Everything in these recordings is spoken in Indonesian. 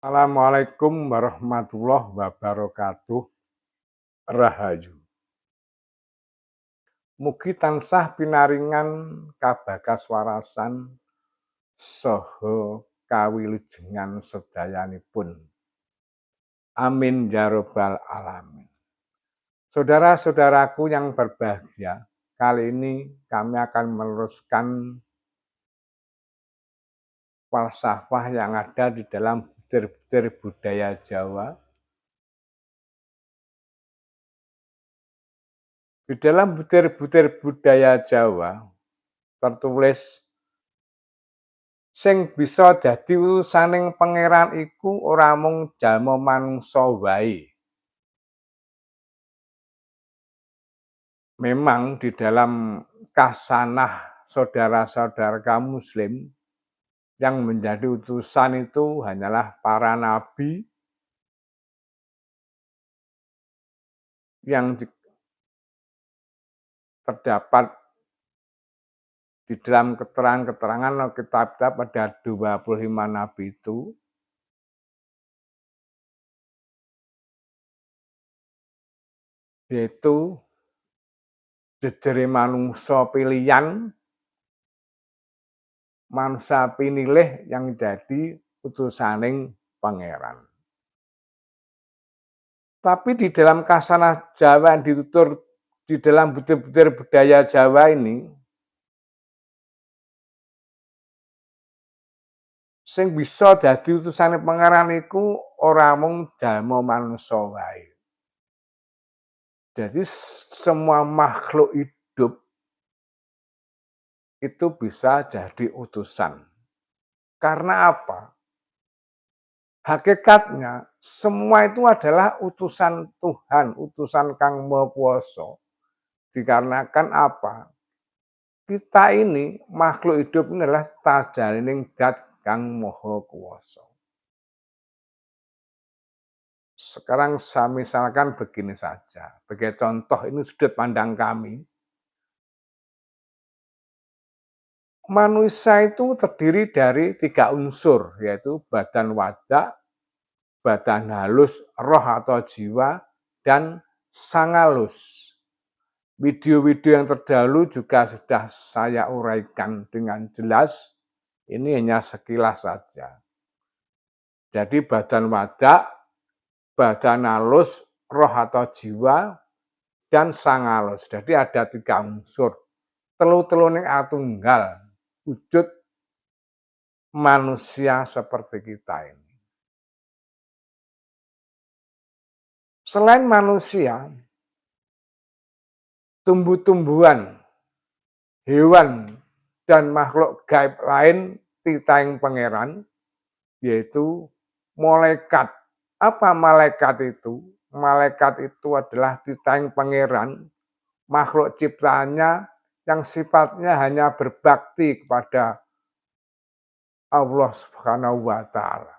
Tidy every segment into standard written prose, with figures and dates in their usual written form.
Assalamualaikum warahmatullahi wabarakatuh. Rahayu. Mugi tansah pinaringan kabagakawarasan saha kawilujengan sedayanipun. Amin ya rabbal alamin. Saudara-saudaraku yang berbahagia, kali ini kami akan meneruskan falsafah yang ada di dalam butir-butir budaya Jawa. Di dalam butir-butir budaya Jawa tertulis sing bisa dadi utusaning pangeran iku ora mung jalma manungsa wae. Memang di dalam kasanah saudara-saudara kaum muslim yang menjadi utusan itu hanyalah para nabi yang terdapat di dalam keterangan-keterangan kitab-kitab ada 25 nabi itu, yaitu jejere manungsa pilihan, manusia pinilih yang jadi utusaning pangeran. Tapi di dalam kasanah Jawa yang ditutur di dalam butir-butir budaya Jawa ini, sing bisa dadi utusane pangeran iku ora mung jalma manungsa wae. Jadi semua makhluk hidup itu bisa jadi utusan. Karena apa? Hakikatnya semua itu adalah utusan Tuhan, utusan Kang Maha Kuwasa. Dikarenakan apa? Kita ini makhluk hidup ini adalah tajarining zat Kang Maha Kuwasa. Sekarang saya misalkan begini saja, sebagai contoh ini sudut pandang kami. Manusia itu terdiri dari 3 unsur, yaitu badan wadak, badan halus, roh atau jiwa, dan sang halus. Video-video yang terdahulu juga sudah saya uraikan dengan jelas, ini hanya sekilas saja. Jadi badan wadak, badan halus, roh atau jiwa, dan sang halus. Jadi ada 3 unsur. Telu-teluning atunggal, wujud manusia seperti kita ini. Selain manusia, tumbuh-tumbuhan, hewan, dan makhluk gaib lain titahing pangeran, yaitu malaikat. Apa malaikat itu? Malaikat itu adalah titahing pangeran, makhluk ciptaannya yang sifatnya hanya berbakti kepada Allah Subhanahu wa Ta'ala.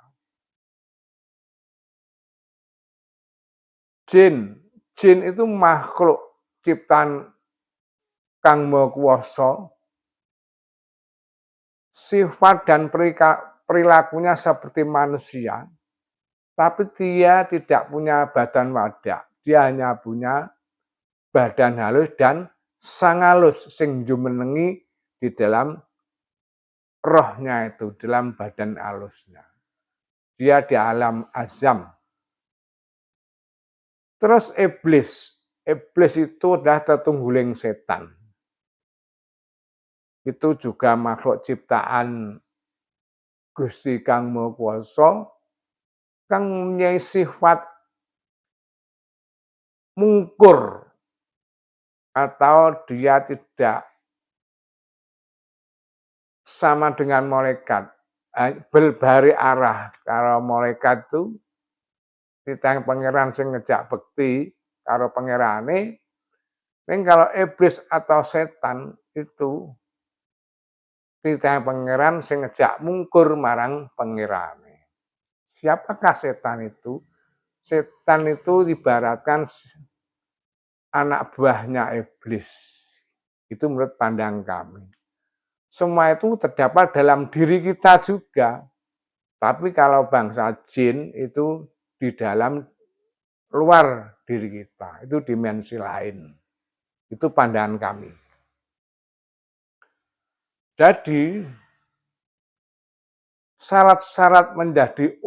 Jin itu makhluk ciptaan Kang Maha Kuwasa. Sifat dan perilakunya seperti manusia, tapi dia tidak punya badan wadak. Dia hanya punya badan halus dan sang halus sing jumenengi di dalam rohnya itu, dalam badan halusnya. Dia di alam azam. Terus iblis. Iblis itu adalah tetungguling setan. Itu juga makhluk ciptaan Gusti Kang Maha Kuwasa kang mempunyai sifat mungkur atau dia tidak sama dengan malaikat, berbalik arah. Kalau malaikat itu titang pangeran sing ngejak bekti karo pangerane, ning kalau iblis atau setan itu titang pangeran sing ngejak mungkur marang pangerane. Siapakah setan itu? Setan itu ibaratkan anak buahnya iblis. Itu menurut pandang kami. Semua itu terdapat dalam diri kita juga. Tapi kalau bangsa jin itu di dalam luar diri kita, itu dimensi lain. Itu pandangan kami. Jadi syarat-syarat menjadi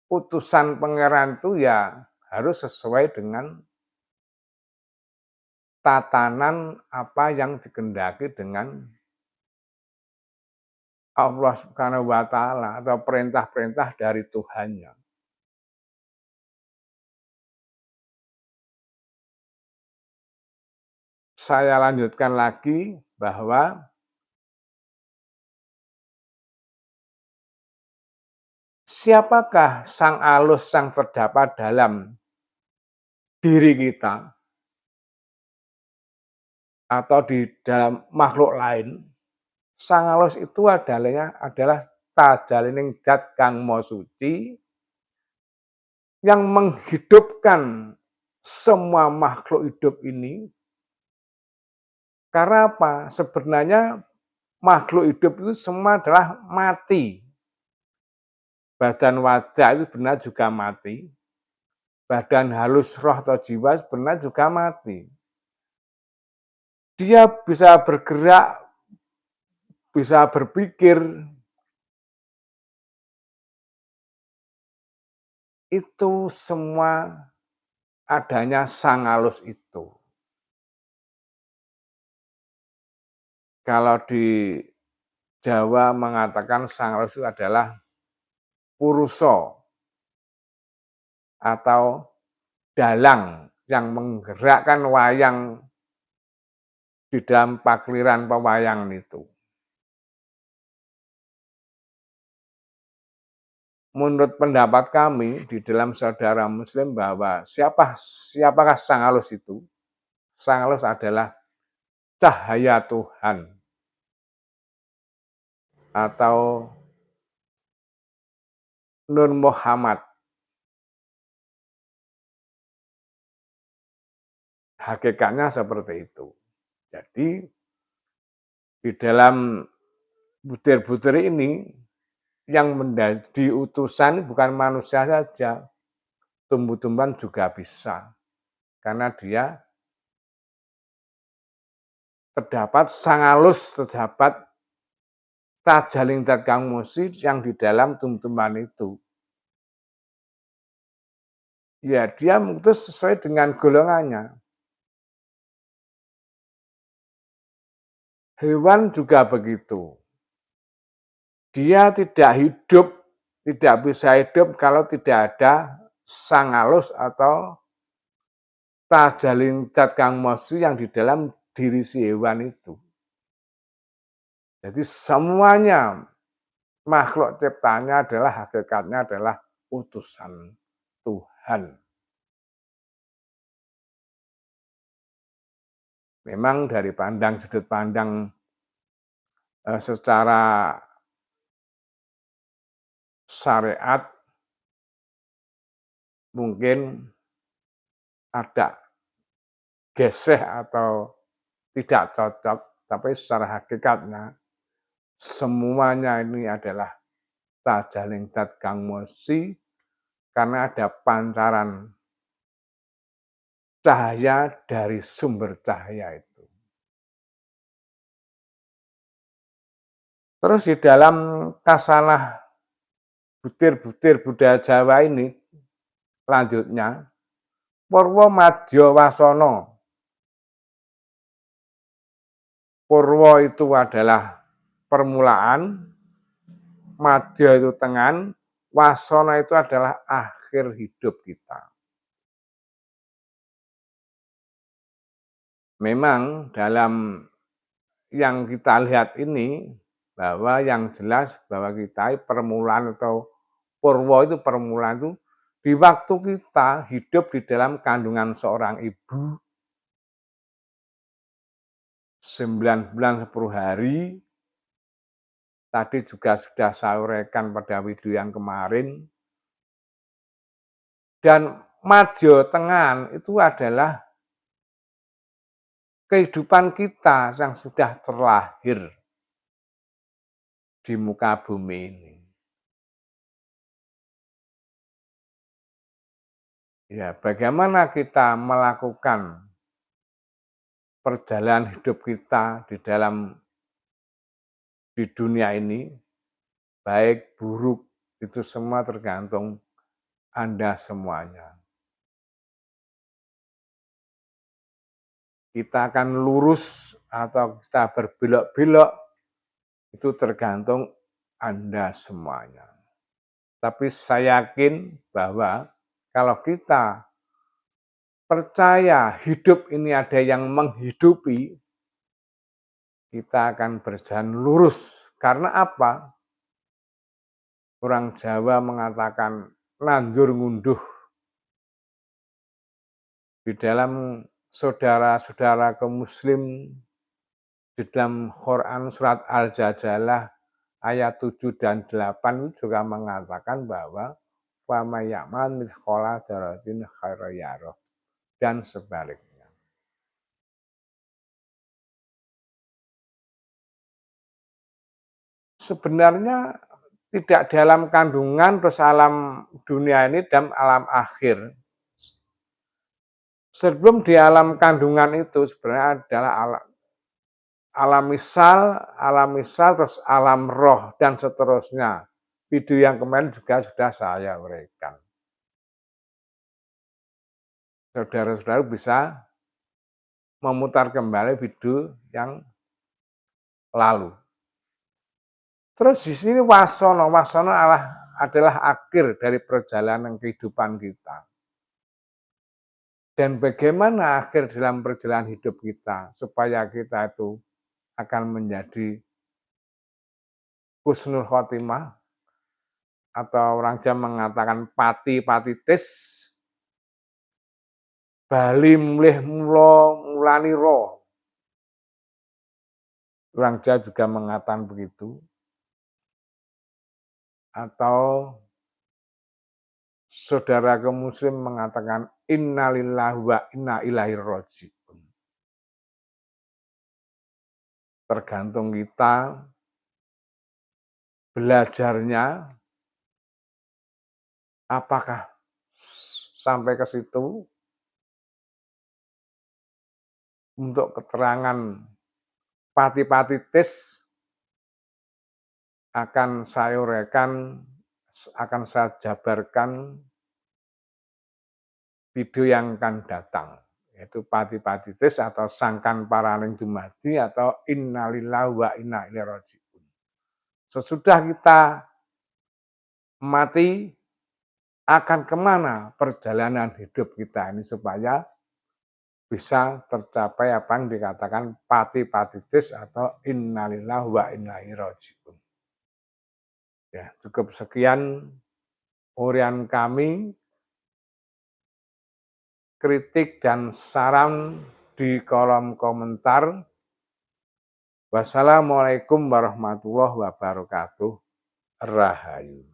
utusan pangeran itu ya harus sesuai dengan tatanan apa yang dikehendaki dengan Allah Subhanahu wa taala atau perintah-perintah dari Tuhannya. Saya lanjutkan lagi bahwa siapakah sang alus yang terdapat dalam diri kita atau di dalam makhluk lain? Sang alus itu adalah tajalining zat kang maha suci yang menghidupkan semua makhluk hidup ini. Karena apa? Sebenarnya makhluk hidup itu semua adalah mati. Badan wajah itu benar juga mati. Badan halus roh atau jiwa benar juga mati. Dia bisa bergerak, bisa berpikir, itu semua adanya sang alus itu. Kalau di Jawa mengatakan sang alus itu adalah puruso atau dalang yang menggerakkan wayang di dalam pakliran pewayang itu. Menurut pendapat kami di dalam saudara Muslim bahwa siapakah sang alus itu? Sang alus adalah cahaya Tuhan atau Nur Muhammad. Hakikatnya seperti itu. Jadi di dalam butir-butir ini yang menjadi utusan bukan manusia saja, tumbuh-tumbuhan juga bisa. Karena dia terdapat sang alus, terdapat tajaling dat kang musi yang di dalam tumbuh-tumbuhan itu. Ya, dia mengutus sesuai dengan golongannya. Hewan juga begitu. Dia tidak hidup, tidak bisa hidup kalau tidak ada sang alus atau tajalin zat kang musi yang di dalam diri si hewan itu. Jadi semuanya makhluk ciptaannya adalah hakikatnya adalah utusan Tuhan. Memang dari sudut pandang secara syariat mungkin ada geseh atau tidak cocok, tapi secara hakikatnya semuanya ini adalah tajaling zat kang musi karena ada pancaran cahaya dari sumber cahaya itu. Terus di dalam kasanah butir-butir budaya Jawa ini, lanjutnya, Purwa Madya Wasana. Purwa itu adalah permulaan, Madya itu tengan, Wasana itu adalah akhir hidup kita. Memang dalam yang kita lihat ini, bahwa yang jelas bahwa kita permulaan atau purwa itu permulaan itu di waktu kita hidup di dalam kandungan seorang ibu 9 bulan 10 hari, tadi juga sudah saya uraikan pada video yang kemarin, dan madya tengan itu adalah kehidupan kita yang sudah terlahir di muka bumi ini. Ya, bagaimana kita melakukan perjalanan hidup kita di dunia ini, baik buruk, itu semua tergantung Anda semuanya. Kita akan lurus atau kita berbelok-belok, itu tergantung Anda semuanya. Tapi saya yakin bahwa kalau kita percaya hidup ini ada yang menghidupi, kita akan berjalan lurus. Karena apa? Orang Jawa mengatakan nandur ngunduh. Di dalam saudara-saudara kaum muslim, di dalam Quran surat Al-Jadalah ayat 7 dan 8 itu juga mengatakan bahwa wa may ya'mal mithqala dzarratin khairan yarah dan sebaliknya. Sebenarnya tidak dalam kandungan terus alam dunia ini dan alam akhir. Sebelum di alam kandungan itu sebenarnya adalah alam misal terus alam roh dan seterusnya. Video yang kemarin juga sudah saya uraikan. Saudara-saudara bisa memutar kembali video yang lalu. Terus di sini wasono adalah akhir dari perjalanan kehidupan kita. Dan bagaimana akhir dalam perjalanan hidup kita supaya kita itu akan menjadi husnul khotimah atau orang Jawa mengatakan pati-patitis, bali mulih mulani roh. Orang Jawa juga mengatakan begitu. Atau saudara kaum muslim mengatakan innalillahi wa inna ilaihi raji'un. Tergantung kita belajarnya apakah sampai ke situ untuk keterangan pati-patitis akan saya uraikan, akan saya jabarkan video yang akan datang, yaitu pati-patitis atau sangkan paraning dumadi atau innalillahi wa inna ilaihi raji'un. Sesudah kita mati, akan kemana perjalanan hidup kita ini supaya bisa tercapai apa yang dikatakan pati-patitis atau innalillahi wa inna ilaihi raji'un. Ya, cukup sekian uraian kami, kritik dan saran di kolom komentar. Wassalamualaikum warahmatullahi wabarakatuh. Rahayu.